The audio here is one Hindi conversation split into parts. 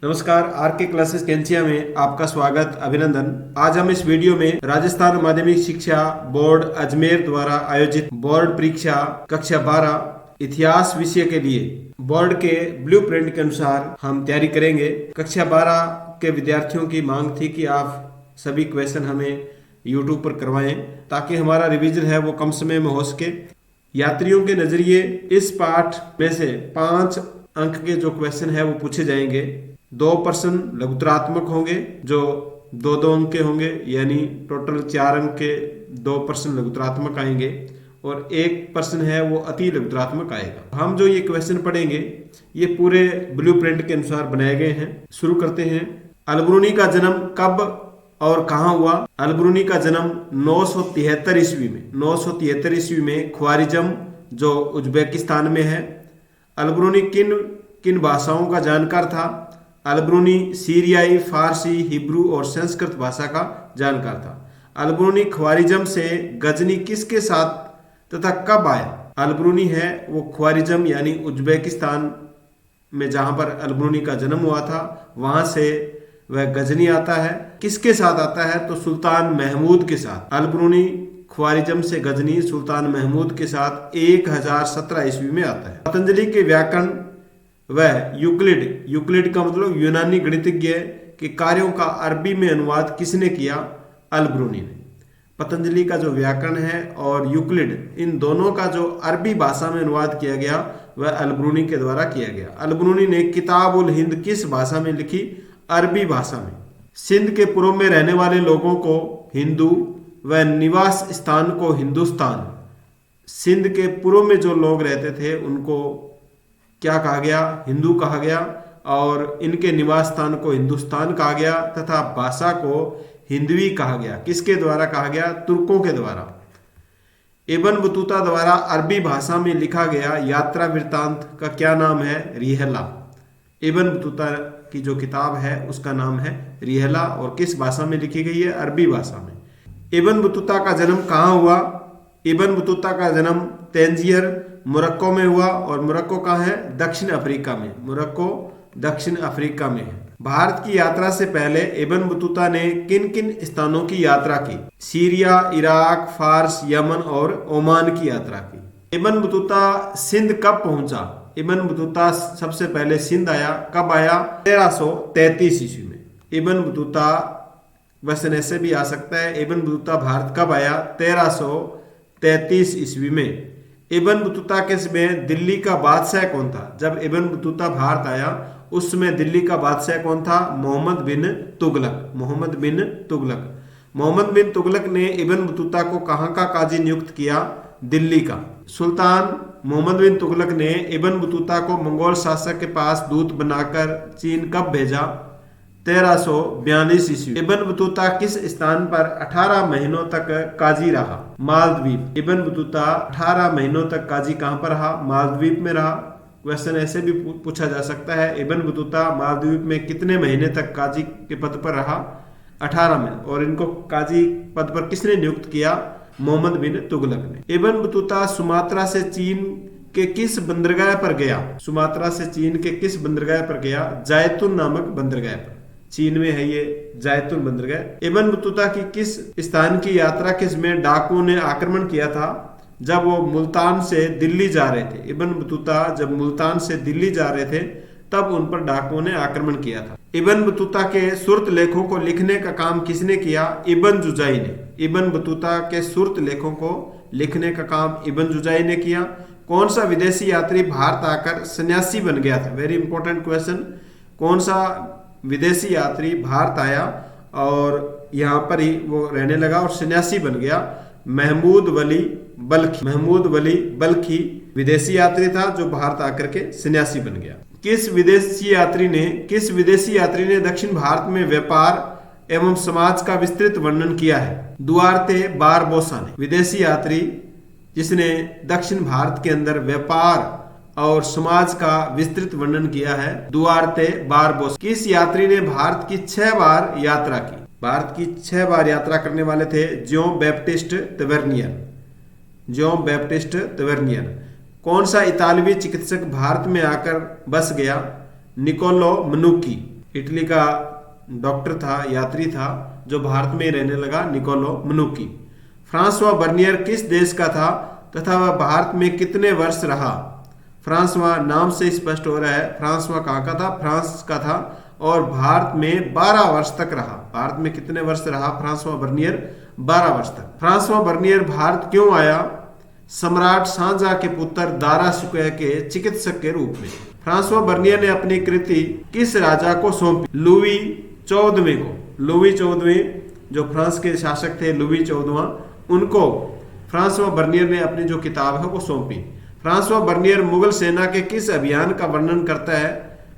नमस्कार, आर के क्लासेस कैंचिया में आपका स्वागत, अभिनंदन। आज हम इस वीडियो में राजस्थान माध्यमिक शिक्षा बोर्ड अजमेर द्वारा आयोजित बोर्ड परीक्षा कक्षा 12 इतिहास विषय के लिए बोर्ड के ब्लूप्रिंट के अनुसार हम तैयारी करेंगे। कक्षा 12 के विद्यार्थियों की मांग थी कि आप सभी क्वेश्चन हमें यूट्यूब पर करवाएं ताकि हमारा रिवीजन है वो कम समय में हो सके। यात्रियों के नजरिए इस पाठ में से 5 अंक के जो क्वेश्चन है वो पूछे जाएंगे। 2 प्रश्न लघुतरात्मक होंगे जो 2-2 अंक के होंगे, यानी टोटल 4 अंक के 2 प्रश्न लघुतरात्मक आएंगे और 1 प्रश्न है वो अति लघुतरात्मक आएगा। हम जो ये क्वेश्चन पढ़ेंगे ये पूरे ब्लूप्रिंट के अनुसार बनाए गए हैं। शुरू करते हैं। अलबरूनी का जन्म कब और कहाँ हुआ? अलबरूनी का जन्म 973 ईस्वी में 973 ईस्वी में ख्वारिज़म जो उज्बेकिस्तान में है। अलबरूनी किन किन भाषाओं का जानकार था? अलबरूनी सीरियाई, फारसी, हिब्रू और संस्कृत भाषा का जानकार था। अलबरूनी ख्वारिज़म से गजनी किसके साथ तथा कब आया? अलबरूनी है वो ख्वारिज़म यानी उज्बेकिस्तान में जहां पर अलबरूनी का जन्म हुआ था वहां से वह गजनी आता है। किसके साथ आता है? तो सुल्तान महमूद के साथ। अलबरूनी ख्वारिज़म से गजनी सुल्तान महमूद के साथ 1017 ईस्वी में आता है। पतंजलि के व्याकरण वह यूक्लिड का मतलब यूनानी गणितज्ञ के कार्यों का अरबी में अनुवाद किसने किया? अलबरूनी ने। पतंजलि का जो व्याकरण है और यूक्लिड, इन दोनों का जो अरबी भाषा में अनुवाद किया गया वह अलबरूनी के द्वारा किया गया। अलबरूनी ने किताब उल हिंद किस भाषा में लिखी? अरबी भाषा में। सिंध के पूर्व में रहने वाले लोगों को हिंदू व निवास स्थान को हिंदुस्तान, सिंध के पूर्व में जो लोग रहते थे उनको क्या कहा गया? हिंदू कहा गया। और इनके निवास स्थान को हिंदुस्तान कहा गया तथा भाषा को हिंदवी कहा गया। किसके द्वारा कहा गया? तुर्कों के द्वारा। इब्न बतूता द्वारा अरबी भाषा में लिखा गया यात्रा वृत्तांत का क्या नाम है? रिहला। इब्न बतूता की जो किताब है उसका नाम है रिहला और किस भाषा में लिखी गई है? अरबी भाषा में। इब्न बतूता का जन्म कहाँ हुआ? इब्न बतूता का जन्म तंजीर मोरक्को में हुआ और मोरक्को कहाँ है? दक्षिण अफ्रीका में। मोरक्को दक्षिण अफ्रीका में है। भारत की यात्रा से पहले इब्न बतूता ने किन किन स्थानों की यात्रा की? सीरिया, इराक, फारस, यमन और ओमान की यात्रा की। इब्न बतूता सिंध कब पहुंचा? इब्न बतूता सबसे पहले सिंध आया। कब आया? 1333 ईस्वी में। इब्न बतूता क्वेश्चन ऐसे भी आ सकता है, इब्न बतूता भारत कब आया? 1333 ईस्वी में। इब्न बतूता के समय दिल्ली का बादशाह कौन था? जब इब्न बतूता भारत आया उस समय दिल्ली का बादशाह कौन था? मोहम्मद बिन तुगलक। मोहम्मद बिन तुगलक। मोहम्मद बिन तुगलक ने इब्न बतूता को कहाँ का काजी नियुक्त किया? दिल्ली का। सुल्तान मोहम्मद बिन तुगलक ने इब्न बतूता को मंगोल शासक के पास दूत बनाकर चीन कब भेजा? 1342 ईस्वी। इब्न बतूता किस स्थान पर 18 महीनों तक काजी रहा? मालदीव। इब्न बतूता 18 महीनों तक काजी कहां पर रहा? मालदीव में रहा। क्वेश्चन ऐसे भी पूछा जा सकता है, इब्न बतूता मालदीव में कितने महीने तक काजी के पद पर रहा? 18 में। और इनको काजी पद पर किसने नियुक्त किया? मोहम्मद बिन तुगलक ने। इब्न बतूता सुमात्रा से चीन के किस बंदरगाह पर गया? सुमात्रा से चीन के किस बंदरगाह पर गया? जैतून नामक बंदरगाह पर। चीन में है ये जैतून बंदरगाह। इब्न बतूता की किस स्थान की यात्रा के समय डाकुओं ने आक्रमण किया था? जब वो मुल्तान से दिल्ली जा रहे थे। इब्न बतूता जब मुल्तान से दिल्ली जा रहे थे तब उन पर डाकुओं ने आक्रमण किया था। इब्न बतूता के सुर्त लेखों को लिखने का काम किसने किया? इब्न जुजाई ने। इब्न बतूता के सुर्त लेखों को लिखने का काम इब्न जुजाई ने किया। कौन सा विदेशी यात्री भारत आकर सन्यासी बन गया था? Very important question. कौन सा विदेशी यात्री भारत आया और यहाँ पर ही वो रहने लगा और सन्यासी बन गया? महमूद वली बल्खी। महमूद वली बल्खी विदेशी यात्री था जो भारत आकर के सन्यासी बन गया। किस विदेशी यात्री ने दक्षिण भारत में व्यापार एवं समाज का विस्तृत वर्णन किया है? दुआर्ते बारबोसा ने। विदेशी यात्री जिसने दक्षिण भारत के अंदर व्यापार और समाज का विस्तृत वर्णन किया है, दुआर्ते बारबोसा। किस यात्री ने भारत की 6 बार यात्रा की? भारत की 6 बार यात्रा करने वाले थे John Baptiste Tavernier. John Baptiste Tavernier. कौन सा इतालवी चिकित्सक भारत में आकर बस गया? Niccolo Manucci. इटली का डॉक्टर था, यात्री था, जो भारत में रहने लगा, निकोलो मनुक्की। फ्रांसवा बर्नियर किस देश का था तथा वह भारत में कितने वर्ष रहा? फ्रांसवा नाम से स्पष्ट हो रहा है, फ्रांसवा कहाँ का था? फ्रांस का था और भारत में 12 वर्ष तक रहा। भारत में कितने वर्ष रहा फ्रांसवा बर्नियर? 12 वर्ष तक। फ्रांसवा बर्नियर भारत क्यों आया? सम्राट शाहजहां के पुत्र दारा शिकोह के चिकित्सक के रूप में। फ्रांसवा बर्नियर ने अपनी कृति किस राजा को सौंपी? लुई 14वें को। लुई 14वें जो फ्रांस के शासक थे, लुई 14वां, उनको फ्रांसवा बर्नियर ने अपनी जो किताब है वो सौंपी। फ्रांसवा बर्नियर मुगल सेना के किस अभियान का वर्णन करता है?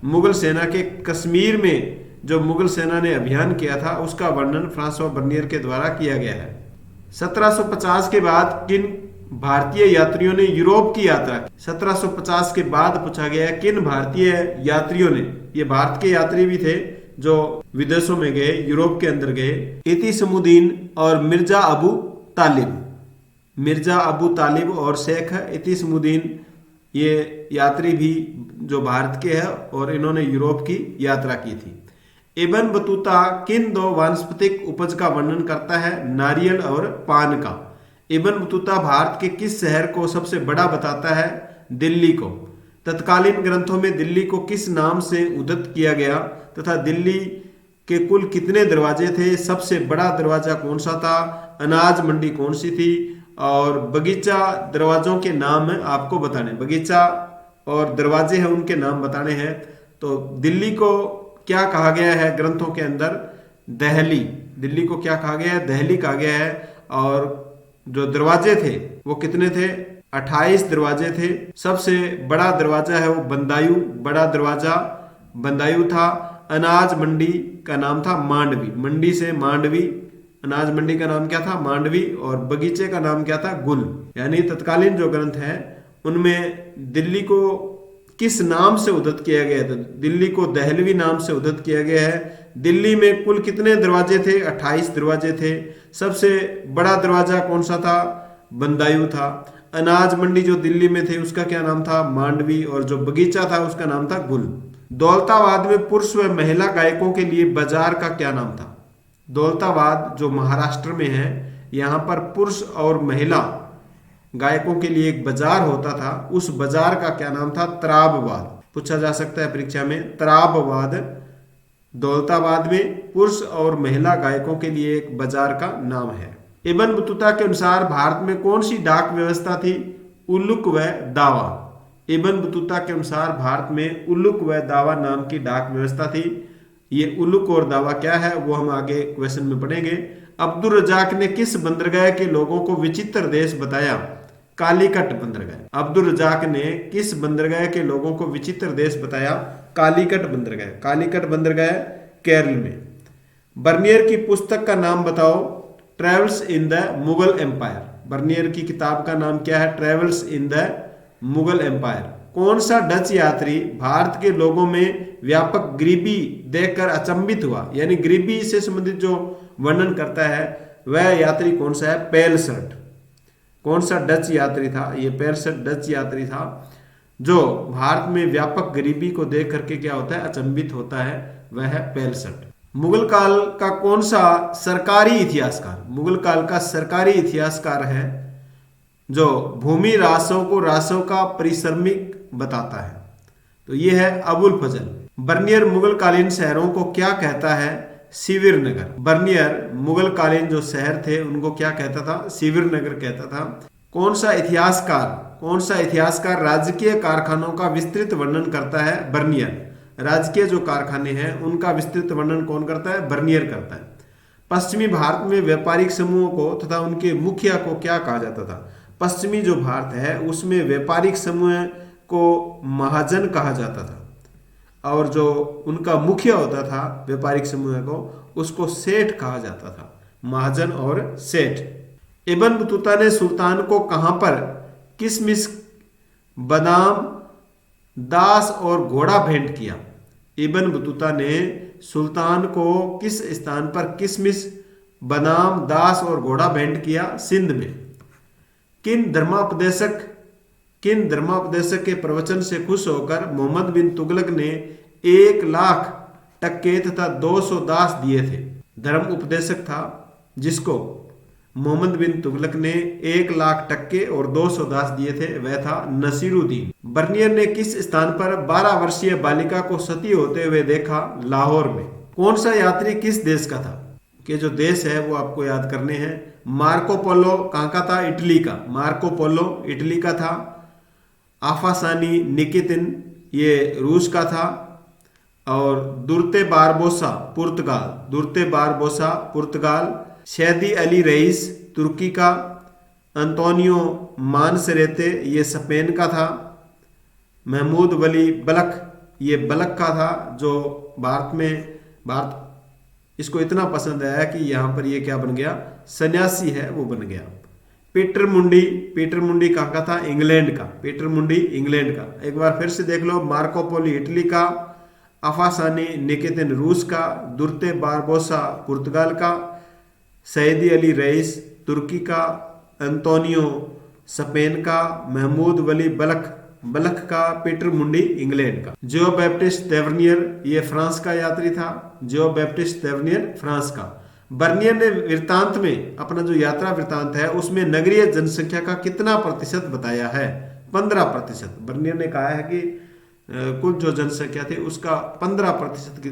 मुगल सेना के कश्मीर में जो मुगल सेना ने अभियान किया था उसका वर्णन फ्रांसवा बर्नियर के द्वारा किया गया है। 1750 के बाद किन भारतीय यात्रियों ने यूरोप की यात्रा की? 1750 के बाद पूछा गया है किन भारतीय यात्रियों ने, ये भारत के यात्री भी थे जो विदेशों में गए, यूरोप के अंदर गए। इतिसमुद्दीन और मिर्जा अबू तालिब। मिर्जा अबू तालिब और शेख इतिसमुद्दीन ये यात्री भी जो भारत के हैं और इन्होंने यूरोप की यात्रा की थी। इब्न बतूता किन दो वानस्पतिक उपज का वर्णन करता है? नारियल और पान का। इब्न बतूता भारत के किस शहर को सबसे बड़ा बताता है? दिल्ली को। तत्कालीन ग्रंथों में दिल्ली को किस नाम से उद्धृत किया गया तथा दिल्ली के कुल कितने दरवाजे थे? सबसे बड़ा दरवाजा कौन सा था? अनाज मंडी कौन सी थी? और बगीचा दरवाजों के नाम आपको बताने, बगीचा और दरवाजे हैं उनके नाम बताने हैं। तो दिल्ली को क्या कहा गया है ग्रंथों के अंदर? दहली। दिल्ली को क्या कहा गया है? दहली कहा गया है। और जो दरवाजे थे वो कितने थे? 28 दरवाजे थे। सबसे बड़ा दरवाजा है वो बंदायू, बड़ा दरवाजा बंदायू था। अनाज मंडी का नाम था मांडवी, मंडी से मांडवी। अनाज मंडी का नाम क्या था? मांडवी। और बगीचे का नाम क्या था? गुल। यानी तत्कालीन जो ग्रंथ है उनमें दिल्ली को किस नाम से उद्धृत किया गया था? दिल्ली को दहलवी नाम से उद्धृत किया गया है। दिल्ली में कुल कितने दरवाजे थे? 28 दरवाजे थे। सबसे बड़ा दरवाजा कौन सा था? बंदायू था। अनाज मंडी जो दिल्ली में थे उसका क्या नाम था? मांडवी। और जो बगीचा था उसका नाम था गुल। दौलताबाद में पुरुष व महिला गायकों के लिए बाजार का क्या नाम था? दौलताबाद जो महाराष्ट्र में है, यहाँ पर पुरुष और महिला गायकों के लिए एक बाजार होता था, उस बाजार का क्या नाम था? तराबवाद। पूछा जा सकता है परीक्षा में, तराबवाद दौलताबाद में पुरुष और महिला गायकों के लिए एक बाजार का नाम है। इब्न बतूता के अनुसार भारत में कौन सी डाक व्यवस्था थी? उल्लुक व दावा। इब्न बतूता के अनुसार भारत में उल्लुक व दावा नाम की डाक व्यवस्था थी। ये उल्लुक और दावा क्या है वो हम आगे क्वेश्चन में पढ़ेंगे। अब्दुल रजाक ने किस बंदरगाह के लोगों को विचित्र देश बताया? कालीकट बंदरगाह। अब्दुल रजाक ने किस बंदरगाह के लोगों को विचित्र देश बताया? कालीकट बंदरगाह। कालीकट बंदरगाह केरल में। बर्नियर की पुस्तक का नाम बताओ। Travels in the Mughal empire. Bernier की किताब का नाम क्या है? Travels in the Mughal empire. कौन सा डच यात्री भारत के लोगों में व्यापक गरीबी देखकर अचंभित हुआ? यानी गरीबी से संबंधित जो वर्णन करता है वह यात्री कौन सा है? पेलसर्ट। कौन सा डच यात्री था? ये पेलसर्ट डच यात्री था जो भारत में व्यापक गरीबी को देख करके क्या होता है? अचंभित होता है, वह है पेलसर्ट। मुगल काल का कौन सा सरकारी इतिहासकार? मुगल काल का सरकारी इतिहासकार है जो भूमि रासों को रासों का परिश्रमिक बताता है, तो ये है अबुल फजल। बर्नियर मुगल कालीन शहरों को क्या कहता है? शिविर नगर। बर्नियर मुगल कालीन जो शहर थे उनको क्या कहता था? शिविर नगर कहता था। कौन सा इतिहासकार राजकीय कारखानों का विस्तृत वर्णन करता है? बर्नियर। राजकीय जो कारखाने हैं उनका विस्तृत वर्णन कौन करता है? बर्नियर करता है। पश्चिमी भारत में व्यापारिक समूहों को तथा उनके मुखिया को क्या कहा जाता था? पश्चिमी जो भारत है उसमें व्यापारिक समूह को महाजन कहा जाता था और जो उनका मुखिया होता था व्यापारिक समूह को उसको सेठ कहा जाता था। महाजन और सेठ। इब्न बतूता ने सुल्तान को कहां पर किशमिश, बादाम, दास और घोड़ा भेंट किया? इब्न बतूता ने सुल्तान को किस स्थान पर किशमिश, बादाम, दास और घोड़ा भेंट किया? सिंध में। किन धर्मोपदेशक के प्रवचन से खुश होकर मोहम्मद बिन तुगलक ने 1 लाख टक्के तथा 200 दास दिए थे। धर्म उपदेशक था जिसको मोहम्मद बिन तुगलक ने 1,00,000 टक्के और 200 दास दिए थे, वह था नसीरुद्दीन। बर्नियर ने किस स्थान पर 12 वर्षीय बालिका को सती होते हुए देखा? लाहौर में। कौन सा यात्री किस देश का था? कि जो देश है वो आपको याद करने हैं। मार्को पोलो कहाँ का था? इटली का। मार्को पोलो इटली का था। आफासानी निकितिन ये रूस का था। और दुर्ते बारबोसा पुर्तगाल, दुर्ते बारबोसा पुर्तगाल। सैदी अली रईस तुर्की का। अंतोनियो मानसरेते ये स्पेन का था। महमूद वली बलख ये बलख का था, जो भारत इसको इतना पसंद आया कि यहाँ पर ये क्या बन गया? सन्यासी है वो बन गया। पीटर मुंडी कहाँ का था? इंग्लैंड का। पीटर मुंडी इंग्लैंड का। एक बार फिर से देख लो। मार्को पोलो इटली का। आफासानी निकेतिन रूस का। दुर्ते बारबोसा पुर्तगाल का। सैदी अली रईस तुर्की का। अंतोनियो स्पेन का। महमूद वली बलख का। पीटर मुंडी इंग्लैंड का। जो बैप्टिस्ट तेवर्नियर ये फ्रांस का यात्री था। जो बैप्टिस्ट तेवर्नियर फ्रांस का। बर्नियर ने वृत्तांत में अपना जो यात्रा वृत्तांत है उसमें नगरीय जनसंख्या का कितना प्रतिशत बताया है? 15%। बर्नियर ने कहा है कि कुल जो जनसंख्या थी उसका 15%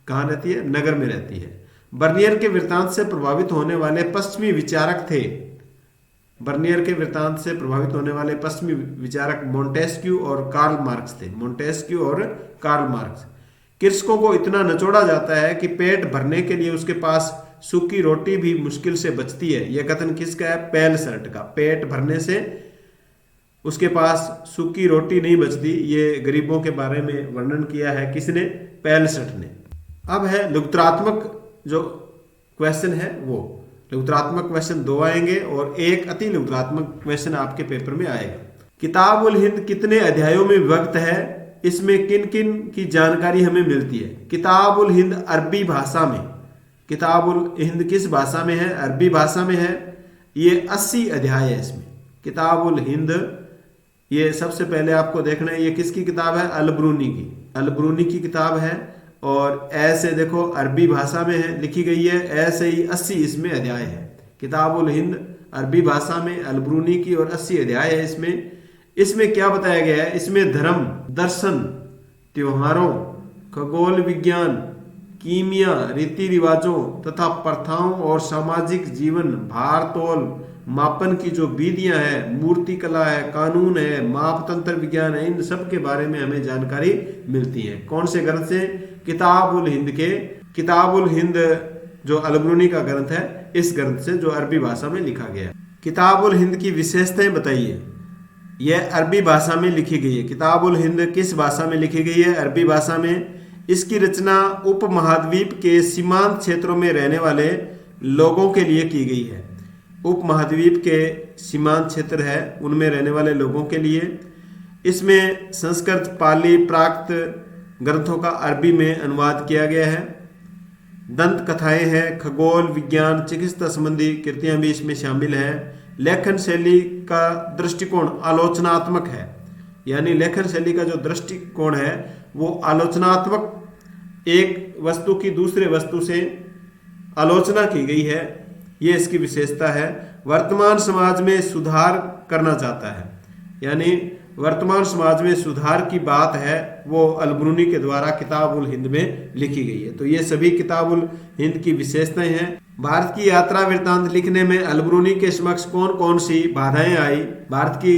कहाँ रहती है? नगर में रहती है। बर्नियर के वृत्तांत से प्रभावित होने वाले पश्चिमी विचारक थे। बर्नियर के वृत्तांत से प्रभावित होने वाले पश्चिमी विचारक मोंटेस्क्यू और कार्ल मार्क्स थे। मोंटेस्क्यू और कार्ल मार्क्स। कृषकों को इतना नचोड़ा जाता है कि पेट भरने के लिए उसके पास सूखी रोटी भी मुश्किल से बचती है। यह कथन किसका है? पेलसर्ट का। पेट भरने से उसके पास सूखी रोटी नहीं बचती, ये गरीबों के बारे में वर्णन किया है किसने? पेलसर्ट ने। अब है लघुतरात्मक जो क्वेश्चन है वो। लघुतरात्मक क्वेश्चन 2 आएंगे और एक अति लघुतरात्मक क्वेश्चन आपके पेपर में आएगा। किताबुल हिंद कितने अध्यायों में विभक्त है? इसमें किन किन की जानकारी हमें मिलती है? किताबुल हिंद अरबी भाषा में। किताबुल हिंद किस भाषा में है? अरबी भाषा में है। ये 80 अध्याय है इसमें। किताबुल हिंद ये सबसे पहले आपको देखना है ये किसकी किताब है? अलब्रूनी की। अलब्रूनी की किताब है और ऐसे देखो अरबी भाषा में है लिखी गई है। ऐसे ही 80 इसमें अध्याय है। किताबुल हिंद अरबी भाषा में अलब्रूनी की और 80 अध्याय है इसमें। इसमें क्या बताया गया है? इसमें धर्म, दर्शन, त्योहारों, खगोल विज्ञान, कीमिया, रीति रिवाजों तथा प्रथाओं और सामाजिक जीवन, भार तोल मापन की जो विधियां हैं, मूर्ति कला है, कानून है, मापतंत्र विज्ञान है, इन सब के बारे में हमें जानकारी मिलती है। कौन से ग्रंथ से? किताबुल हिंद के। किताबुल हिंद जो अलब्रूनी का ग्रंथ है, इस ग्रंथ से जो अरबी भाषा में लिखा गया। किताबुल हिंद की विशेषताएं बताइए। यह अरबी भाषा में लिखी गई है। किताबुल हिंद किस भाषा में लिखी गई है? अरबी भाषा में। इसकी रचना उपमहाद्वीप के सीमांत क्षेत्रों में रहने वाले लोगों के लिए की गई है। उपमहाद्वीप के सीमांत क्षेत्र है उनमें रहने वाले लोगों के लिए। इसमें संस्कृत, पाली, प्राकृत ग्रंथों का अरबी में अनुवाद किया गया है। दंत कथाएं हैं, खगोल विज्ञान, चिकित्सा संबंधी कृतियां भी इसमें शामिल हैं। लेखन शैली का दृष्टिकोण आलोचनात्मक है, यानी लेखन शैली का जो दृष्टिकोण है वो आलोचनात्मक, एक वस्तु की दूसरे वस्तु से आलोचना की गई है, ये इसकी विशेषता है। वर्तमान समाज में सुधार करना चाहता है, यानी वर्तमान समाज में सुधार की बात है वो अलब्रूनी के द्वारा किताबुल हिंद में लिखी गई है। तो ये सभी किताबुल हिंद की विशेषताएं हैं। भारत की यात्रा वृत्तांत लिखने में अलब्रूनी के समक्ष कौन कौन सी बाधाएं आई? भारत की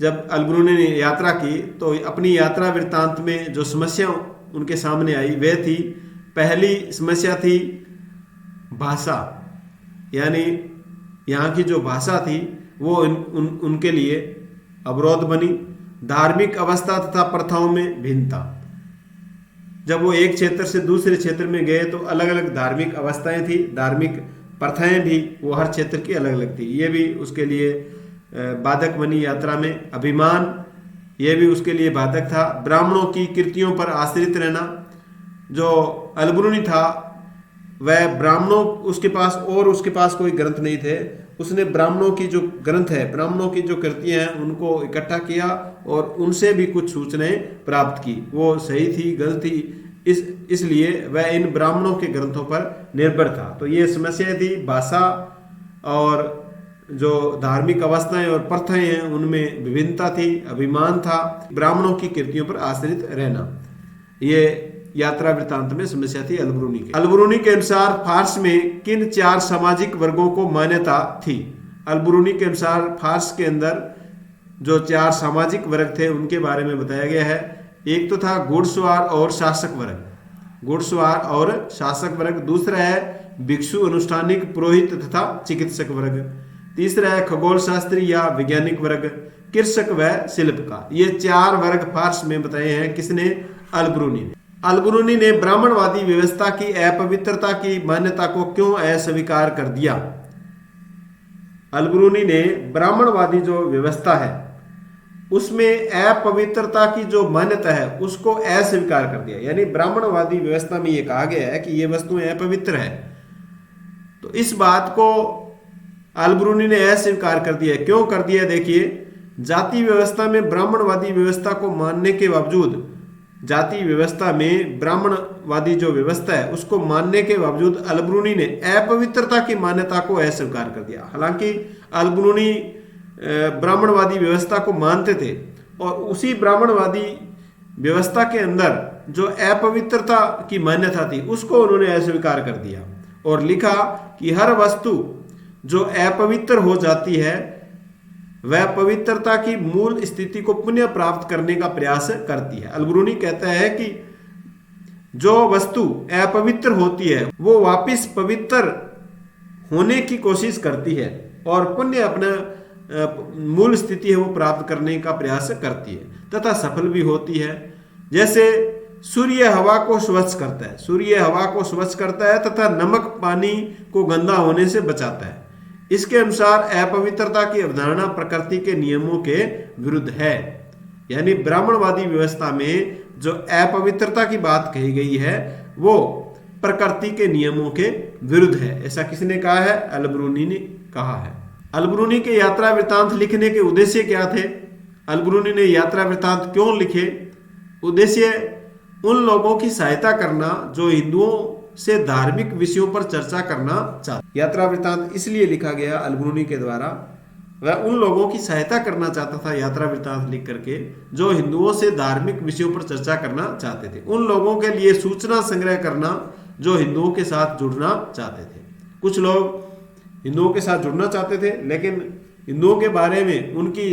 जब अलब्रूनी ने यात्रा की तो अपनी यात्रा वृत्तांत में जो समस्या उनके सामने आई वह थी, पहली समस्या थी भाषा, यानी यहाँ की जो भाषा थी वो उनके लिए अवरोध बनी। धार्मिक अवस्था तथा प्रथाओं में भिन्नता, जब वो एक क्षेत्र से दूसरे क्षेत्र में गए तो अलग अलग धार्मिक अवस्थाएं थी, धार्मिक प्रथाएं भी वो हर क्षेत्र की अलग अलग थी, ये भी उसके लिए बाधक बनी यात्रा में। अभिमान, ये भी उसके लिए बाधक था। ब्राह्मणों की कृतियों पर आश्रित रहना, जो अलब्रूनी था वह ब्राह्मणों उसके पास कोई ग्रंथ नहीं थे, उसने ब्राह्मणों की जो ग्रंथ है, ब्राह्मणों की जो कृतियां हैं उनको इकट्ठा किया और उनसे भी कुछ सूचनाएं प्राप्त की, वो सही थी गलत थी इसलिए वह इन ब्राह्मणों के ग्रंथों पर निर्भर था। तो ये समस्या थी, भाषा और जो धार्मिक अवस्थाएं और प्रथाएं हैं उनमें विभिन्नता थी, अभिमान था, ब्राह्मणों की कृतियों पर आश्रित रहना। ये यात्रा वृत्तांत में समस्या थी अलबरूनी के। अलबरूनी के अनुसार फारस में किन 4 सामाजिक वर्गों को मान्यता थी? अलबरूनी के अनुसार फारस के अंदर जो 4 सामाजिक वर्ग थे उनके बारे में बताया गया है। एक तो था घुड़सवार और शासक वर्ग, घुड़सवार और शासक वर्ग। दूसरा है भिक्षु, अनुष्ठानिक, पुरोहित तथा चिकित्सक वर्ग। तीसरा है खगोल शास्त्री या वैज्ञानिक वर्ग, कृषक व शिल्पकार। ये 4 वर्ग फारस में बताए हैं किसने? अलबरूनी ने। अलबरूनी ने ब्राह्मणवादी व्यवस्था की अपवित्रता की मान्यता को क्यों अस्वीकार कर दिया? अलबरूनी ने ब्राह्मणवादी जो व्यवस्था है उसमें अपवित्रता की जो मान्यता है उसको अस्वीकार कर दिया। यानी ब्राह्मणवादी व्यवस्था में यह कहा गया है कि ये वस्तुएं अपवित्र है, तो इस बात को अलबरूनी ने अस्वीकार कर दिया। क्यों कर दिया? देखिए, जाति व्यवस्था में ब्राह्मणवादी व्यवस्था को मानने के बावजूद, जाति व्यवस्था में ब्राह्मणवादी जो व्यवस्था है उसको मानने के बावजूद अलबरूनी ने अपवित्रता की मान्यता को अस्वीकार कर दिया। हालांकि अलबरूनी ब्राह्मणवादी व्यवस्था को मानते थे और उसी ब्राह्मणवादी व्यवस्था के अंदर जो अपवित्रता की मान्यता थी उसको उन्होंने अस्वीकार कर दिया और लिखा कि हर वस्तु जो अपवित्र हो जाती है वह पवित्रता की मूल स्थिति को पुनः प्राप्त करने का प्रयास करती है। अलबरूनी कहता है कि जो वस्तु अपवित्र होती है वो वापस पवित्र होने की कोशिश करती है और पुनः अपना मूल स्थिति है वो प्राप्त करने का प्रयास करती है तथा सफल भी होती है। जैसे सूर्य हवा को स्वच्छ करता है, सूर्य हवा को स्वच्छ करता है तथा नमक पानी को गंदा होने से बचाता है। इसके अनुसार अपवित्रता की अवधारणा प्रकृति के नियमों के विरुद्ध है। यानी ब्राह्मणवादी व्यवस्था में जो अपवित्रता की बात कही गई है वो प्रकृति के नियमों के विरुद्ध है। ऐसा किसने कहा है? अलबरूनी ने कहा है। अलबरूनी के यात्रा वृत्तांत लिखने के उद्देश्य क्या थे? अलबरूनी ने यात्रा वृत्तांत क्यों लिखे? उद्देश्य उन लोगों की सहायता करना जो हिंदुओं से धार्मिक विषयों पर चर्चा करना चाहते। यात्रा वृत्तांत इसलिए लिखा गया अलबरूनी के द्वारा, वह उन लोगों की सहायता करना चाहता था यात्रा वृत्तांत लिख करके जो हिंदुओं से धार्मिक विषयों पर चर्चा करना चाहते थे, उन लोगों के लिए सूचना संग्रह करना जो हिंदुओं के साथ जुड़ना चाहते थे। कुछ लोग हिंदुओं के साथ जुड़ना चाहते थे लेकिन हिंदुओं के बारे में, उनकी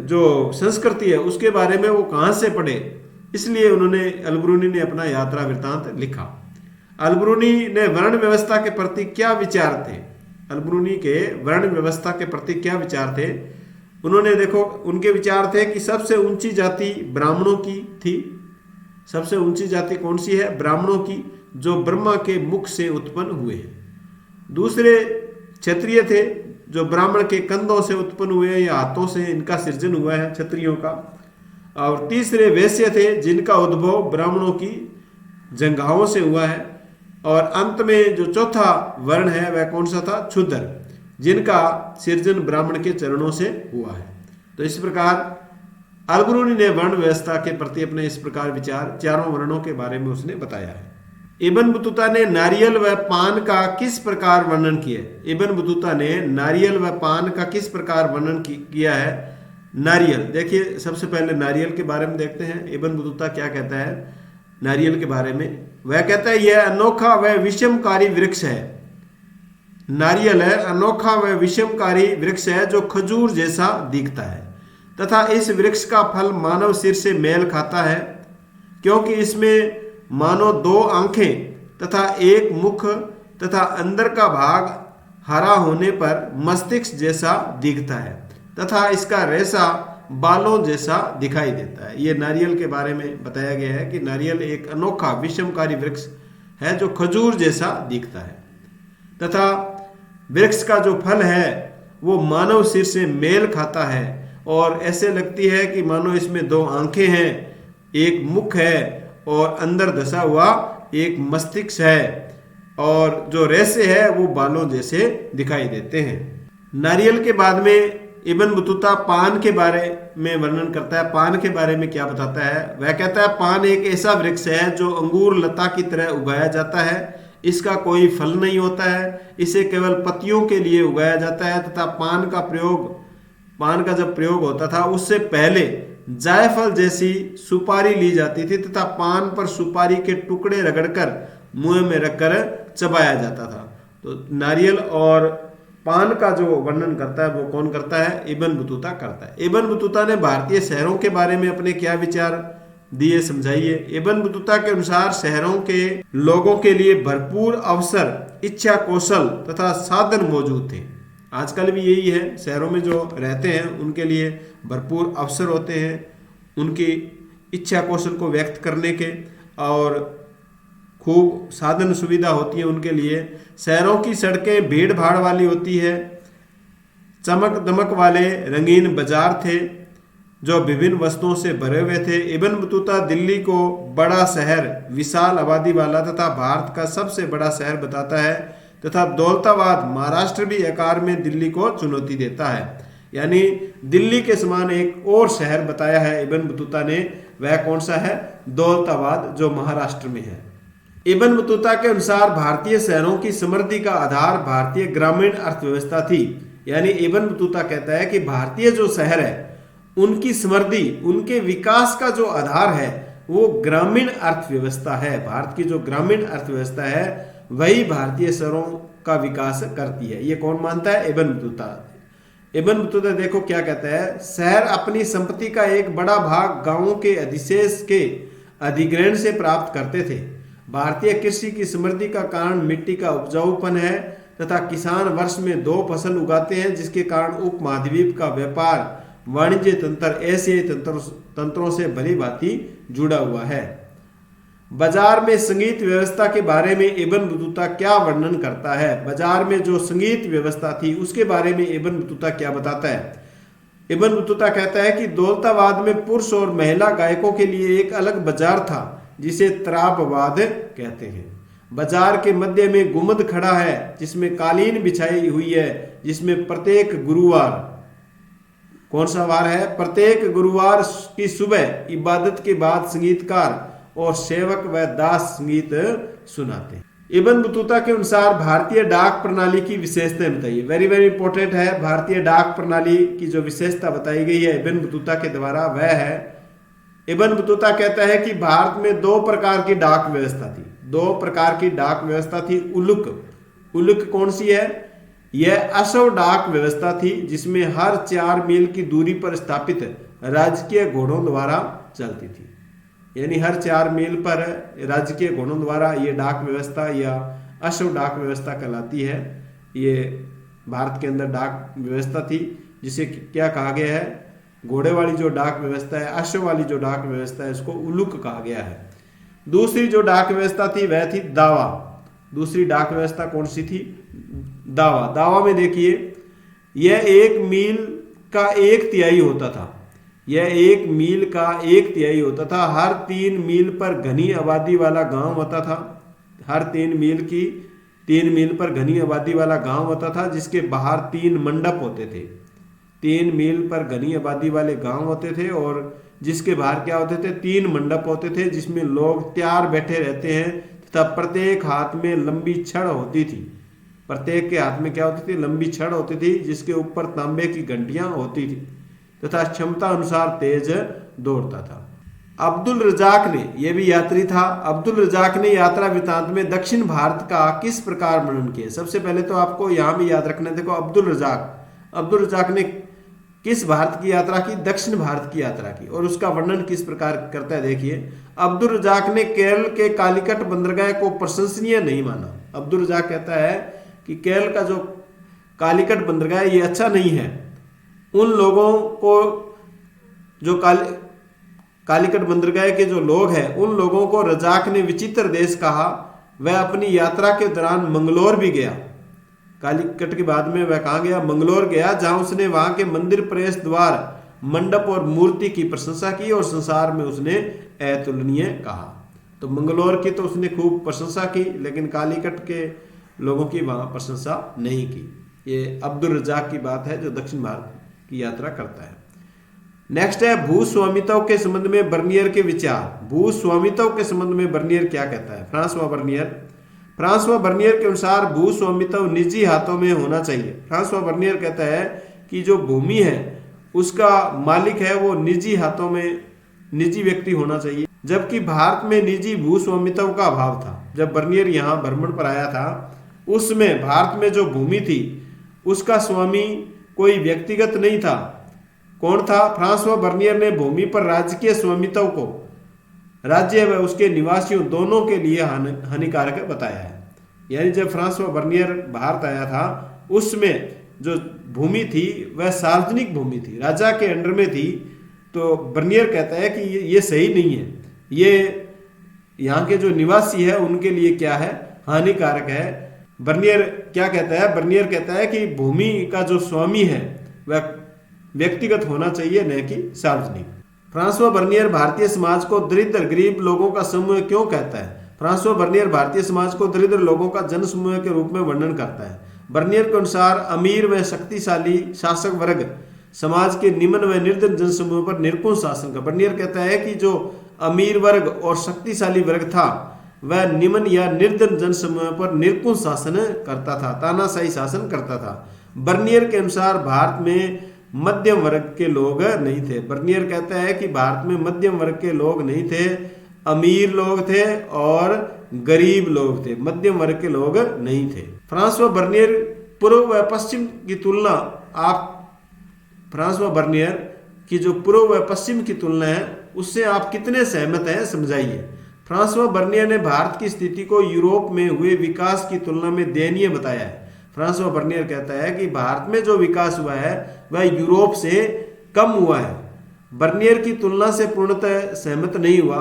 जो संस्कृति है उसके बारे में वो कहाँ से पढ़े, इसलिए उन्होंने अलबरूनी ने अपना यात्रा वृत्तांत लिखा। अलबरूनी ने वर्ण व्यवस्था के प्रति क्या विचार थे? अलबरूनी के वर्ण व्यवस्था के प्रति क्या विचार थे? उन्होंने देखो, उनके विचार थे कि सबसे ऊंची जाति ब्राह्मणों की थी। सबसे ऊंची जाति कौन सी है? ब्राह्मणों की, जो ब्रह्मा के मुख से उत्पन्न हुए हैं। दूसरे क्षत्रिय थे जो ब्राह्मण के कंधों से उत्पन्न हुए हैं या हाथों से इनका सृजन हुआ है क्षत्रियों का। और तीसरे वैश्य थे जिनका उद्भव ब्राह्मणों की जंघाओं से हुआ है। और अंत में जो चौथा वर्ण है वह कौन सा था? क्षुद्र, जिनका सृजन ब्राह्मण के चरणों से हुआ है। तो इस प्रकार अलबरूनी ने वर्ण व्यवस्था के प्रति अपने इस प्रकार विचार चारों वर्णों के बारे में उसने बताया है। इब्न बतूता ने नारियल व पान का किस प्रकार वर्णन किया? इब्न बतूता ने नारियल व पान का किस प्रकार वर्णन किया है? नारियल, देखिए सबसे पहले नारियल के बारे में देखते हैं। इब्न बतूता क्या कहता है नारियल के बारे में? वह कहता है यह अनोखा व विषमकारी वृक्ष है। नारियल है अनोखा व विषमकारी वृक्ष है जो खजूर जैसा दिखता है तथा इस वृक्ष का फल मानव सिर से मेल खाता है, क्योंकि इसमें मानो 2 आंखें तथा एक मुख तथा अंदर का भाग हरा होने पर मस्तिष्क जैसा दिखता है तथा इसका रेशा बालों जैसा दिखाई देता है। ये नारियल के बारे में बताया गया है कि नारियल एक अनोखा विषमकारी वृक्ष है जो खजूर जैसा दिखता है तथा वृक्ष का जो फल है वो मानव सिर से मेल खाता है और ऐसे लगती है कि मानो इसमें 2 आंखें हैं, एक मुख है और अंदर धसा हुआ एक मस्तिष्क है और जो रेशे है वो बालों जैसे दिखाई देते हैं। नारियल के बाद में इब्न बतूता पान के बारे में वर्णन करता है। पान के बारे में क्या बताता है? वह कहता है पान एक ऐसा वृक्ष है जो अंगूर लता की तरह उगाया जाता है। इसका कोई फल नहीं होता है, इसे केवल पत्तियों के लिए उगाया जाता है तथा पान का जब प्रयोग होता था उससे पहले जायफल जैसी सुपारी ली जाती थी तथा पान पर सुपारी के टुकड़े रगड़कर मुंह में रखकर चबाया जाता था। तो नारियल और पान का जो वर्णन करता है वो कौन करता है? इब्न बतूता करता है। इब्न बतूता ने भारतीय शहरों के बारे में अपने क्या विचार दिए, समझाइए। इब्न बतूता के अनुसार शहरों के लोगों के लिए भरपूर अवसर, इच्छा, कौशल तथा साधन मौजूद थे। आजकल भी यही है, शहरों में जो रहते हैं उनके लिए भरपूर अवसर होते हैं उनकी इच्छा कौशल को व्यक्त करने के, और खूब साधन सुविधा होती है उनके लिए। शहरों की सड़कें भीड़ भाड़ वाली होती है, चमक दमक वाले रंगीन बाजार थे जो विभिन्न वस्तुओं से भरे हुए थे। इब्न बतूता दिल्ली को बड़ा शहर, विशाल आबादी वाला तथा भारत का सबसे बड़ा शहर बताता है तथा दौलताबाद महाराष्ट्र भी आकार में दिल्ली को चुनौती देता है। यानी दिल्ली के समान एक और शहर बताया है इब्न बतूता ने, वह कौन सा है? दौलताबाद, जो महाराष्ट्र में है। इब्न बतूता के अनुसार भारतीय शहरों की समृद्धि का आधार भारतीय ग्रामीण अर्थव्यवस्था थी। यानी इब्न बतूता कहता है कि भारतीय जो शहर है उनकी समृद्धि, उनके विकास का जो आधार है वो ग्रामीण अर्थव्यवस्था है। भारत की जो ग्रामीण अर्थव्यवस्था है वही भारतीय शहरों का विकास करती है। ये कौन मानता है? Ibn Battuta. इब्न बतूता देखो क्या कहता है, शहर अपनी संपत्ति का एक बड़ा भाग गांवों के अधिशेष के अधिग्रहण से प्राप्त करते थे। भारतीय कृषि की समृद्धि का कारण मिट्टी का उपजाऊपन है तथा किसान वर्ष में 2 फसल उगाते हैं, जिसके कारण उपमहाद्वीप का व्यापार, वाणिज्य तंत्र एशियाई तंत्रों से भली भांति जुड़ा हुआ है। बाजार में संगीत व्यवस्था के बारे में इब्न बतूता क्या वर्णन करता है? बाजार में जो संगीत व्यवस्था थी उसके बारे में इब्न बतूता क्या बताता है? इब्न बतूता कहता है कि दौलताबाद में पुरुष और महिला गायकों के लिए एक अलग बाजार था जिसे त्राबवाद कहते हैं। बाजार के मध्य में गुम्बद खड़ा है जिसमें कालीन बिछाई हुई है, जिसमें प्रत्येक गुरुवार, कौन सा वार है? प्रत्येक गुरुवार की सुबह इबादत के बाद संगीतकार और सेवक व दास संगीत सुनाते हैं। इब्न बतूता के अनुसार भारतीय डाक प्रणाली की विशेषताएं बताइए। वेरी वेरी इंपॉर्टेंट है। भारतीय डाक प्रणाली की जो विशेषता बताई गई है इब्न बतूता के द्वारा वह है, इब्न बतूता कहता है कि भारत में 2 प्रकार की डाक व्यवस्था थी। 2 प्रकार की डाक व्यवस्था थी। उलुक कौन सी है? यह अश्व डाक व्यवस्था थी जिसमें हर 4 मील की दूरी पर स्थापित राजकीय घोड़ों द्वारा चलती थी। यानी हर 4 मील पर राजकीय घोड़ों द्वारा ये डाक व्यवस्था या अश्व डाक व्यवस्था कहलाती है। ये भारत के अंदर डाक व्यवस्था थी जिसे क्या कहा गया है? घोड़े वाली जो डाक व्यवस्था है, अश्व वाली जो डाक व्यवस्था है, इसको उलुक कहा गया है। दूसरी जो डाक व्यवस्था थी वह थी दावा। दूसरी डाक व्यवस्था कौन सी थी? दावा। दावा में देखिए, यह 1 मील का 1/3 होता था। यह 1 मील का 1/3 होता था। हर 3 मील पर घनी आबादी वाला गांव होता था। हर 3 मील पर घनी आबादी वाला गांव होता था जिसके बाहर 3 मंडप होते थे। 3 मील पर घनी आबादी वाले गांव होते थे और जिसके बाहर क्या होते थे? 3 मंडप होते थे जिसमें लोग तैयार बैठे रहते हैं तथा प्रत्येक हाथ में लंबी छड़ होती थी। प्रत्येक के हाथ में क्या होती थी? लंबी छड़ होती थी जिसके ऊपर तांबे की घंटियां होती थी तथा क्षमता अनुसार तेज दौड़ता था। अब्दुल रजाक ने, यह भी यात्री था, अब्दुल रजाक ने यात्रा वृतांत में दक्षिण भारत का किस प्रकार वर्णन किया? सबसे पहले तो आपको यहां भी याद रखना है। देखो, अब्दुल रजाक ने किस भारत की यात्रा की? दक्षिण भारत की यात्रा की। और उसका वर्णन किस प्रकार करता है? देखिए, अब्दुल रजाक ने केरल के कालीकट बंदरगाह को प्रशंसनीय नहीं माना। अब्दुल रजाक कहता है कि केरल का जो कालीकट बंदरगाह ये अच्छा नहीं है। उन लोगों को जो कालीकट बंदरगाह के जो लोग हैं उन लोगों को रजाक ने विचित्र देश कहा। वह अपनी यात्रा के दौरान मंगलोर भी गया। कालीकट के बाद में वह कहाँ गया? मंगलोर गया, जहां उसने वहां के मंदिर, प्रवेश द्वार, मंडप और मूर्ति की प्रशंसा की और संसार में उसने अतुलनीय कहा। तो मंगलोर की तो उसने खूब प्रशंसा की, लेकिन कालीकट के लोगों की वहां प्रशंसा नहीं की। ये अब्दुल रजाक की बात है जो दक्षिण भारत की यात्रा करता है। नेक्स्ट है भूस्वामित्व के संबंध में बर्नियर के विचार। भूस्वामित्व के संबंध में बर्नियर क्या कहता है? फ्रांसवा बर्नियर के अनुसार भूस्वामित्व निजी हाथों में होना चाहिए। फ्रांसवा बर्नियर कहता है कि जो भूमि है उसका मालिक है वो निजी हाथों में, निजी व्यक्ति होना चाहिए, जबकि भारत में निजी भूस्वामित्व का अभाव था। जब बर्नियर यहाँ भ्रमण पर आया था उसमें भारत में जो भूमि थी उसका स्वामी कोई व्यक्तिगत नहीं था। कौन था? फ्रांसवा बर्नियर ने भूमि पर राजकीय स्वामित्व को राज्य व उसके निवासियों दोनों के लिए हानिकारक बताया है। यानी जब फ्रांसवा बर्नियर भारत आया था उसमें जो भूमि थी वह सार्वजनिक भूमि थी, राजा के अंडर में थी। तो बर्नियर कहता है कि ये सही नहीं है, ये यहाँ के जो निवासी है उनके लिए क्या है? हानिकारक है। बर्नियर क्या कहता है? बर्नियर कहता है कि भूमि का जो स्वामी है वह व्यक्तिगत होना चाहिए, न कि सार्वजनिक। फ्रांसवा बर्नियर भारतीय समाज को दरिद्र गरीब लोगों का समूह क्यों कहता है? फ्रांसवा बर्नियर भारतीय समाज को दरिद्र लोगों का जन समूह के रूप में वर्णन करता है। बर्नियर के अनुसार अमीर व शक्तिशाली शासक वर्ग समाज के निम्न व निर्धन जनसमूह पर निरंकुश शासन का। बर्नियर कहता है कि जो अमीर वर्ग और शक्तिशाली वर्ग था वह निम्न या निर्धन जनसमूह पर निरंकुश शासन करता था, तानाशाही शासन करता था। बर्नियर के अनुसार भारत में मध्यम वर्ग के लोग नहीं थे। बर्नियर कहता है कि भारत में मध्यम वर्ग के लोग नहीं थे, अमीर लोग थे और गरीब लोग थे, मध्यम वर्ग के लोग नहीं थे। फ्रांसवा बर्नियर पूर्व व पश्चिम की तुलना, आप फ्रांसवा बर्नियर की जो पूर्व व पश्चिम की तुलना है उससे आप कितने सहमत हैं, समझाइए। फ्रांसवा बर्नियर ने भारत की स्थिति को यूरोप में हुए विकास की तुलना में दयनीय बताया है। फ्रांसवा बर्नियर कहता है कि भारत में जो विकास हुआ है वह यूरोप से कम हुआ है। बर्नियर की तुलना से पूर्णतः सहमत नहीं हुआ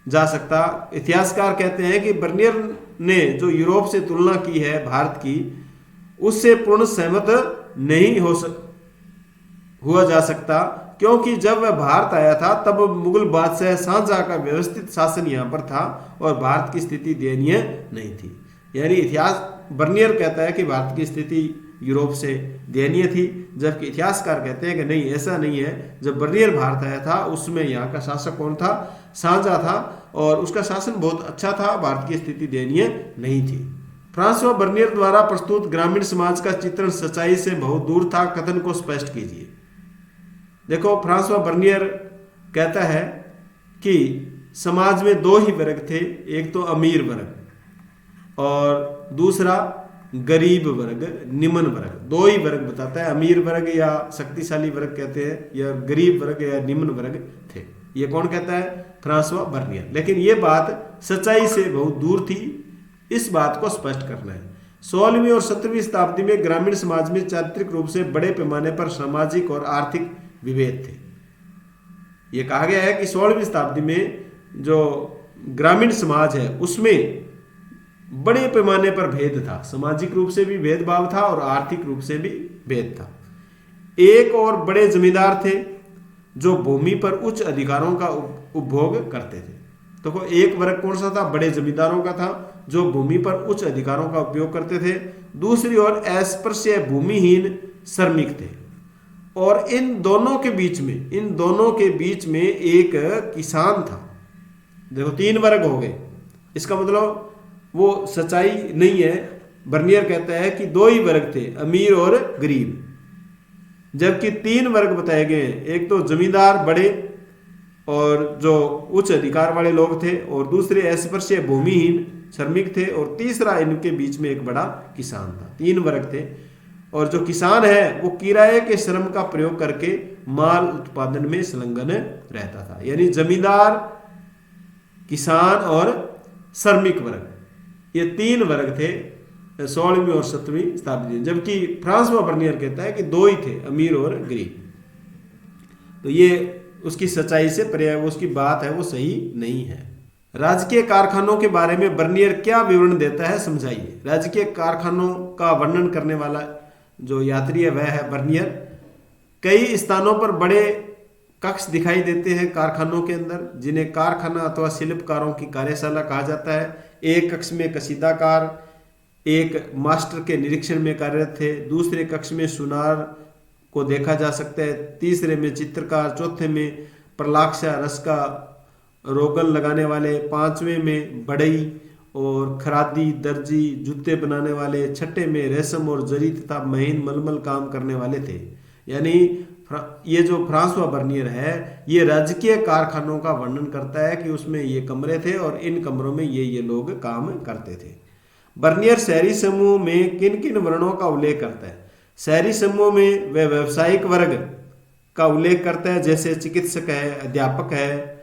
जा सकता। इतिहासकार कहते हैं कि बर्नियर ने जो यूरोप से तुलना की है भारत की, उससे पूर्ण सहमत नहीं हुआ जा सकता, क्योंकि जब वह भारत आया था तब मुगल बादशाह शाहजहां का व्यवस्थित शासन यहाँ पर था और भारत की स्थिति दयनीय नहीं थी। यानी इतिहास बर्नियर कहता है कि भारत की स्थिति यूरोप से दयनीय थी, जबकि इतिहासकार कहते हैं कि नहीं, ऐसा नहीं है। जब बर्नियर भारत आया था उसमें यहाँ का शासक कौन था? शाहजहां था और उसका शासन बहुत अच्छा था, भारत की स्थिति दयनीय नहीं थी। फ्रांसवा बर्नियर द्वारा प्रस्तुत ग्रामीण समाज का चित्रण सच्चाई से बहुत दूर था, कथन को स्पष्ट कीजिए। देखो, फ्रांसवा बर्नियर कहता है कि समाज में दो ही वर्ग थे, एक तो अमीर वर्ग और दूसरा गरीब वर्ग, निम्न वर्ग। दो ही वर्ग बताता है, अमीर वर्ग या शक्तिशाली वर्ग कहते हैं, या गरीब वर्ग या निम्न वर्ग थे। ये कौन कहता है? Francois Bernier. लेकिन ये बात सच्चाई से बहुत दूर थी, इस बात को स्पष्ट करना है। 16वीं और 17वीं शताब्दी में ग्रामीण समाज में चारित्रिक रूप से बड़े पैमाने पर सामाजिक और आर्थिक विभेद थे। यह कहा गया है कि 16वीं शताब्दी में जो ग्रामीण समाज है उसमें बड़े पैमाने पर भेद था, सामाजिक रूप से भी भेदभाव था और आर्थिक रूप से भी भेद था। एक और बड़े जमींदार थे जो भूमि पर उच्च अधिकारों का उपभोग करते थे। तो एक वर्ग कौन सा था? बड़े जमींदारों का था जो भूमि पर उच्च अधिकारों का उपयोग करते थे। दूसरी ओर अस्पृश्य भूमिहीन श्रमिक थे। और इन दोनों के बीच में एक किसान था। देखो, 3 वर्ग हो गए, इसका मतलब वो सच्चाई नहीं है। बर्नियर कहता है कि 2 ही वर्ग थे, अमीर और गरीब, जबकि 3 वर्ग बताए गए हैं। एक तो जमींदार बड़े और जो उच्च अधिकार वाले लोग थे, और दूसरे अस्पृश्य भूमिहीन श्रमिक थे, और तीसरा इनके बीच में एक बड़ा किसान था। 3 वर्ग थे। और जो किसान है वो किराए के श्रम का प्रयोग करके माल उत्पादन में संलग्न रहता था। यानी जमींदार, किसान और श्रमिक वर्ग, ये 3 वर्ग थे 16वीं और 17वीं शताब्दी, जबकि फ्रांसवा बर्नियर कहता है कि 2 ही थे, अमीर और गरीब। तो ये उसकी सच्चाई से परे है, वो उसकी बात है वो सही नहीं है। राजकीय कारखानों के बारे में बर्नियर क्या विवरण देता है, समझाइए। राजकीय कारखानों का वर्णन करने वाला जो यात्री है वह है बर्नियर। कई स्थानों पर बड़े कक्ष दिखाई देते हैं कारखानों के अंदर, जिन्हें कारखाना अथवा शिल्पकारों की कार्यशाला कहा जाता है। एक कक्ष में कशीदाकार एक मास्टर के निरीक्षण में कार्यरत थे, दूसरे कक्ष में सुनार को देखा जा सकता है, तीसरे में चित्रकार, चौथे में प्रलाक्षा रस का रोगन लगाने वाले, पांचवें में बढ़ई और खरादी, दर्जी, जूते बनाने वाले, छठे में रेशम और जरी तथा महीन मलमल काम करने वाले थे। यानी ये जो फ्रांसवा बर्नियर है ये राजकीय कारखानों का वर्णन करता है कि उसमें ये कमरे थे और इन कमरों में ये लोग काम करते थे। बर्नियर शहरी समूह में किन किन वर्णों का उल्लेख करता है? शहरी समूह में वह व्यावसायिक वर्ग का उल्लेख करता है, जैसे चिकित्सक है, अध्यापक है,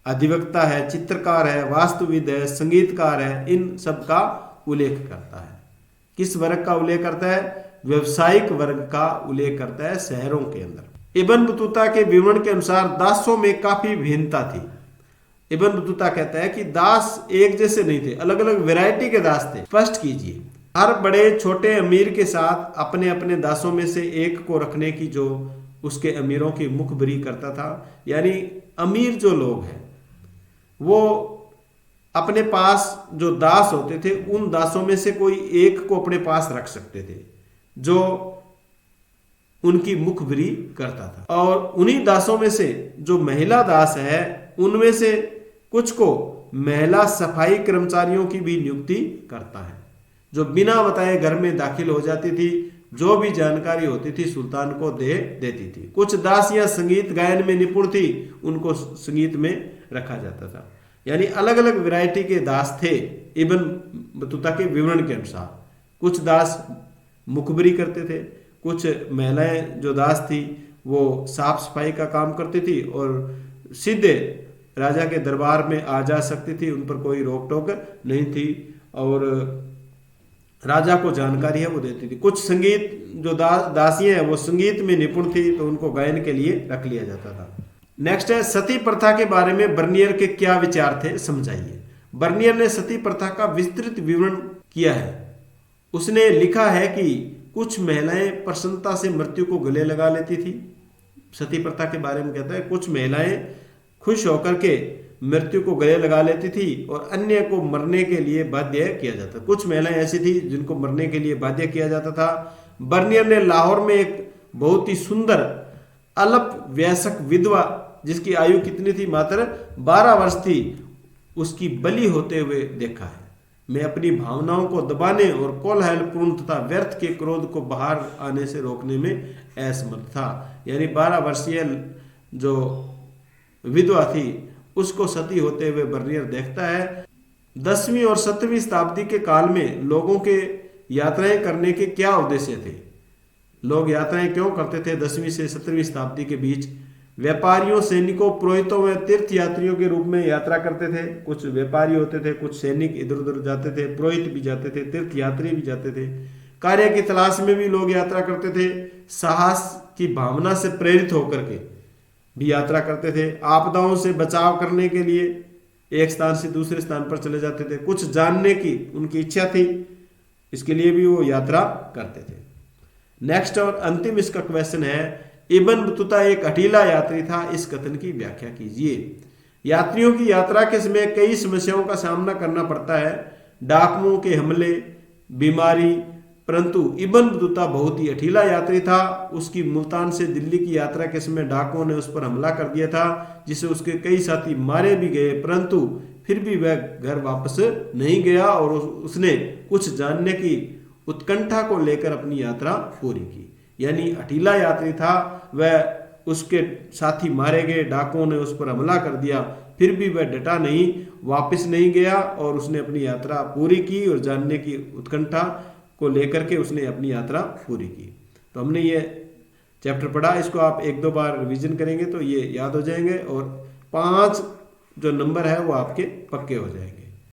अधिवक्ता है, चित्रकार है, वास्तुविद है, संगीतकार है, इन सब का उल्लेख करता है। किस वर्ग का उल्लेख करता है? व्यवसायिक वर्ग का उल्लेख करता है शहरों के अंदर। इब्न बतूता के विवरण के अनुसार दासों में काफी भिन्नता थी। इब्न बतूता कहता है कि दास एक जैसे नहीं थे, अलग अलग वैरायटी के दास थे। स्पष्ट कीजिए। हर बड़े छोटे अमीर के साथ अपने अपने दासों में से एक को रखने की जो उसके अमीरों की मुखबरी करता था। यानी अमीर जो लोग हैं वो अपने पास जो दास होते थे उन दासों में से कोई एक को अपने पास रख सकते थे जो उनकी मुखबरी करता था, और उन्हीं दासों में से जो महिला दास है उनमें से कुछ को महिला सफाई कर्मचारियों की भी नियुक्ति करता है, जो बिना बताए घर में दाखिल हो जाती थी, जो भी जानकारी होती थी सुल्तान को दे देती थी। कुछ दासियां संगीत गायन में निपुण थी, उनको संगीत में रखा जाता था। यानी अलग अलग वैरायटी के दास थे इब्न बतूता के विवरण के अनुसार। कुछ दास मुखबरी करते थे, कुछ महिलाएं जो दास थी वो साफ सफाई का काम करती थी और सीधे राजा के दरबार में आ जा सकती थी, उन पर कोई रोक टोक नहीं थी, और राजा को जानकारी है वो देती थी। कुछ संगीत जो दासियां हैं वो संगीत में निपुण थी, तो उनको गायन के लिए रख लिया जाता था। नेक्स्ट है सती प्रथा के बारे में बर्नियर के क्या विचार थे, समझाइए। बर्नियर ने सती प्रथा का विस्तृत विवरण किया है। उसने लिखा है कि कुछ महिलाएं प्रसन्नता से मृत्यु को गले लगा लेती थी। सती प्रथा के बारे में कहता है कुछ महिलाएं खुश होकर के मृत्यु को गले लगा लेती थी और अन्य को मरने के लिए बाध्य किया जाता। कुछ महिलाएं ऐसी थी जिनको मरने के लिए बाध्य किया जाता था। बर्नियर ने लाहौर में एक बहुत ही सुंदर अल्प वयस्क विधवा जिसकी आयु कितनी थी, मात्र 12 वर्ष थी, उसकी बलि होते हुए देखा है। मैं अपनी भावनाओं को दबाने और कोलाहलपूर्ण तथा व्यर्थ के क्रोध को बाहर आने से रोकने में असमर्थ था। यानी 12 वर्षीय जो विधवा थी उसको सती होते हुए बर्नियर देखता है। 10वीं और 7वीं शताब्दी के काल में लोगों के यात्राएं करने के क्या उद्देश्य थे? लोग यात्राएं क्यों करते थे 10वीं से 17वीं शताब्दी के बीच? व्यापारियों, सैनिकों, पुरोहितों व तीर्थ यात्रियों के रूप में यात्रा करते थे। कुछ व्यापारी होते थे, कुछ सैनिक इधर उधर जाते थे, पुरोहित भी जाते थे, तीर्थ यात्री भी जाते थे। कार्य की तलाश में भी लोग यात्रा करते थे। साहस की भावना से प्रेरित होकर के भी यात्रा करते थे। आपदाओं से बचाव करने के लिए एक स्थान से दूसरे स्थान पर चले जाते थे। कुछ जानने की उनकी इच्छा थी, इसके लिए भी वो यात्रा करते थे। नेक्स्ट और अंतिम इसका क्वेश्चन है, इब्न बतूता एक अकेला यात्री था, इस कथन की व्याख्या कीजिए। यात्रियों की यात्रा के समय कई समस्याओं का सामना करना पड़ता है, डाकुओं के हमले, बीमारी, परंतु इब्न बतूता बहुत ही अकेला यात्री था। उसकी मुल्तान से दिल्ली की यात्रा के समय डाकुओं ने उस पर हमला कर दिया था, जिससे उसके कई साथी मारे भी गए, परंतु फिर भी वह घर वापस नहीं गया और उसने कुछ जानने की उत्कंठा को लेकर अपनी यात्रा पूरी की। यानी अकेला यात्री था वह, उसके साथी मारे गए, डाकुओं ने उस पर हमला कर दिया, फिर भी वह डटा नहीं, वापस नहीं गया और उसने अपनी यात्रा पूरी की और जानने की उत्कंठा को लेकर के उसने अपनी यात्रा पूरी की। तो हमने ये चैप्टर पढ़ा, इसको आप 1-2 बार रिवीजन करेंगे तो ये याद हो जाएंगे और 5 जो नंबर है वो आपके पक्के हो जाएंगे।